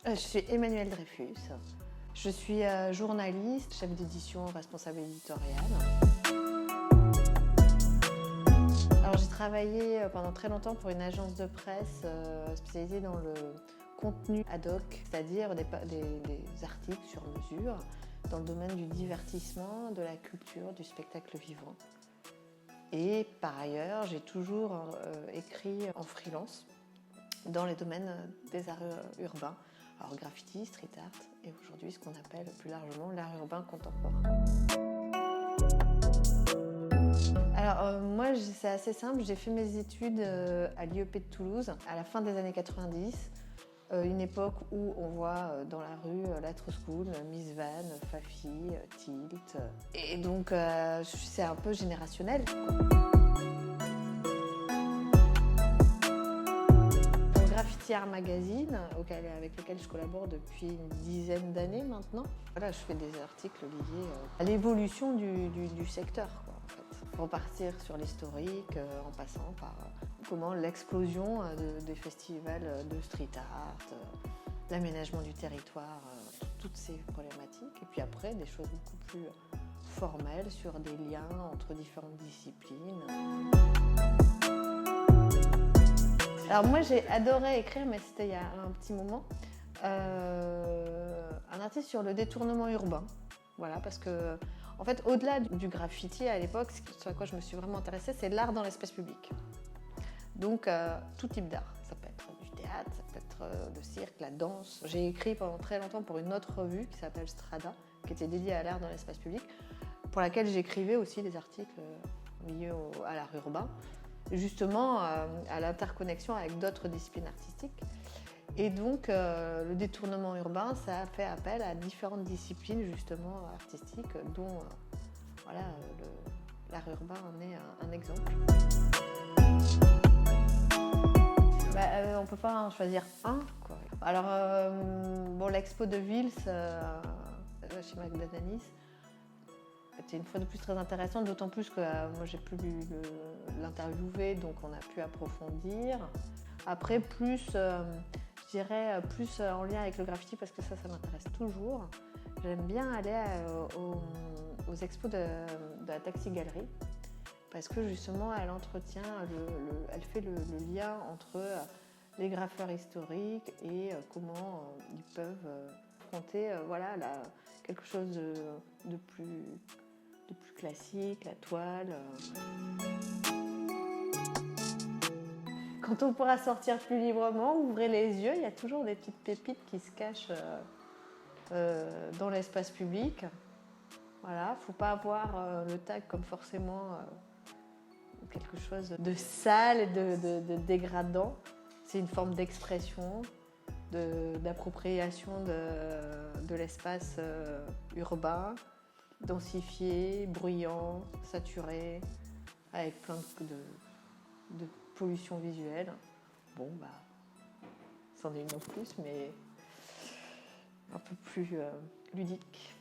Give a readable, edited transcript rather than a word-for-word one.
Je suis Emmanuelle Dreyfus. Je suis journaliste, chef d'édition, responsable éditoriale. Alors j'ai travaillé pendant très longtemps pour une agence de presse spécialisée dans le contenu ad hoc, c'est-à-dire des articles sur mesure dans le domaine du divertissement, de la culture, du spectacle vivant. Et par ailleurs, j'ai toujours écrit en freelance dans les domaines des arts urbains, alors graffiti, street art et aujourd'hui ce qu'on appelle plus largement l'art urbain contemporain. Alors moi c'est assez simple, j'ai fait mes études à l'IEP de Toulouse à la fin des années 90, une époque où on voit dans la rue Lettres School, Miss Van, Fafi, Tilt, et donc c'est un peu générationnel. Graffiti Art Magazine, avec lequel je collabore depuis une dizaine d'années maintenant. Voilà, je fais des articles liés à l'évolution du secteur, quoi, en fait. Repartir sur l'historique, en passant par comment l'explosion des festivals de street art, l'aménagement du territoire, toutes ces problématiques. Et puis après, des choses beaucoup plus formelles sur des liens entre différentes disciplines. Alors moi j'ai adoré écrire, mais c'était il y a un petit moment, un article sur le détournement urbain. Voilà, parce que en fait au-delà du graffiti à l'époque, ce à quoi je me suis vraiment intéressée, c'est l'art dans l'espace public. Donc tout type d'art, ça peut être du théâtre, ça peut être le cirque, la danse. J'ai écrit pendant très longtemps pour une autre revue qui s'appelle Strada, qui était dédiée à l'art dans l'espace public, pour laquelle j'écrivais aussi des articles liés à l'art urbain, justement à l'interconnexion avec d'autres disciplines artistiques. Et donc le détournement urbain, ça a fait appel à différentes disciplines justement artistiques, dont voilà, l'art urbain en est un exemple. On ne peut pas en choisir un, quoi. Alors bon, l'expo de Vils chez McDonald's, c'était une fois de plus très intéressante, d'autant plus que moi j'ai pu l'interviewer, donc on a pu approfondir. Après, plus, je dirais, plus en lien avec le graffiti, parce que ça m'intéresse toujours. J'aime bien aller aux expos de la Taxi Galerie, parce que justement elle entretient, elle fait le lien entre les graffeurs historiques et comment ils peuvent affronter voilà, quelque chose de plus classique, la toile. Quand on pourra sortir plus librement, ouvrez les yeux, il y a toujours des petites pépites qui se cachent dans l'espace public. Voilà, faut pas avoir le tag comme forcément quelque chose de sale et de dégradant. C'est une forme d'expression, d'appropriation de l'espace urbain, densifié, bruyant, saturé, avec plein de pollution visuelle. Bon, c'en est une en plus, mais un peu plus ludique.